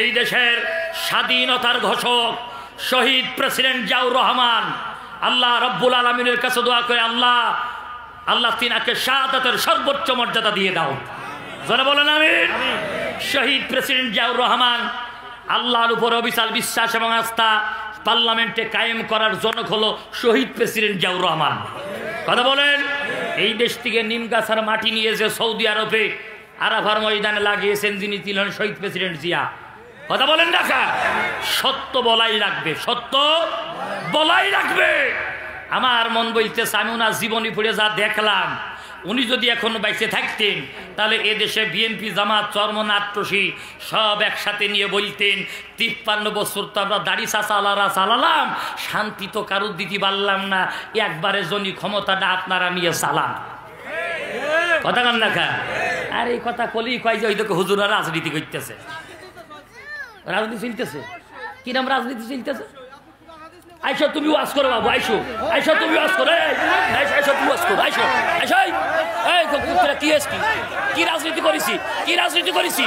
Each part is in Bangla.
এই দেশের স্বাধীনতার ঘোষক শহীদ প্রেসিডেন্ট জিয়াউর রহমান, আল্লাহ রব্বুল আলামিনের কাছে দোয়া করে, আল্লাহ আল্লাহ তিনাকে শাহাদাতের সর্বোচ্চ মর্যাদা দিয়ে দাও। যারা বলেন আমিন। শহীদ প্রেসিডেন্ট জিয়াউর রহমান আল্লাহর উপর অবিচল বিশ্বাস এবং আস্থা পার্লামেন্টে কায়েম করার জনক হলো শহীদ প্রেসিডেন্ট জিয়াউর রহমান। কথা বলেন। এই দেশ থেকে নিমগাছার মাটি নিয়ে যে সৌদি আরবে আরাফার ময়দানে লাগিয়েছেন যিনি ছিলেন শহীদ প্রেসিডেন্ট জিয়া। কথা বলেন না, সত্য বলাই লাগবে, সত্য বলাই লাগবে। আমার মন বলতেছে আমি ওনার জীবনী পড়ে যা দেখলাম, উনি যদি এখন বাইসে থাকতেন তাহলে এদেশে বিএনপি জামাত চরমনাট্যসী সব একসাথে নিয়ে বলতেন 53 বছর তো আমরা দাড়ি চাচালারা চালালাম, শান্তি তো কারুর দিতে পারলাম না, একবারের জন্য ক্ষমতাটা আপনারা নিয়ে চালান। কথা কান দেখা। আর এই কথা কলেই কয় যে ওই তো হুজুরা রাজনীতি করতেছে, রাজনীতি চলতেছে। কি নাম রাজনীতি চলতেছে? আইসো তুমি ওয়াজ করো বাবু, আইসো আইসো তুমি ওয়াজ করো, আইসো তুমি ওয়াজ করো, আইসো আইসো। এই তোরা কি আসছি, কি রাজনীতি করেছি, কি রাজনীতি করেছি?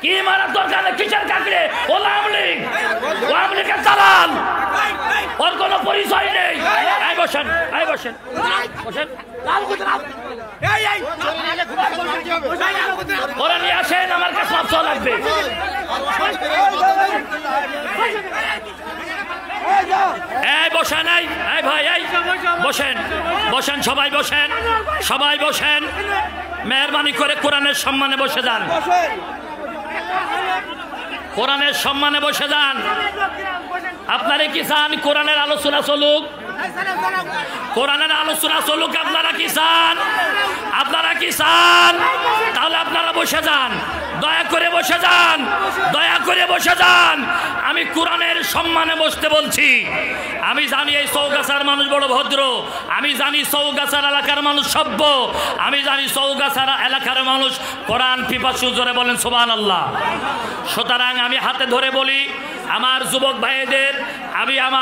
কি মারার দরকার নেই, কিসের কাকড়ে? ও আমলিগ, ও আমলিগের দালাল, ওর কোনো পরিচয় নেই। আই বসেন, আই বসেন, বসেন। ওরা নিয়ে আসেন, আমার কাছে সব লাগবে। এই বসেন, এই ভাই, এই বসেন, বসেন, সবাই বসেন, সবাই বসেন। মেহরবানি করে কোরআনের সম্মানে বসে যান, কোরআনের সম্মানে বসে যান। আপনারা কি চান কোরআনের আলোচনা চলুক? কোরআনের আলোচনা চলুক আপনারা কি চান? আপনারা কি চান? তাহলে আপনারা বসে যান, দয়া করে বসে যান, দয়া করে বসে যান। আমি কোরআনের সম্মানে বসতে বলছি। আমি জানি এই চৌগাছার মানুষ বড় ভদ্র, আমি জানি চৌগাছার এলাকার মানুষ সভ্য, আমি জানি চৌগাছার এলাকার মানুষ কোরআন পিপাসু। জোরে বলেন সুবহানাল্লাহ। সুতরাং আমি হাতে ধরে বলি আমার যুবক ভাইদের, আমি আমার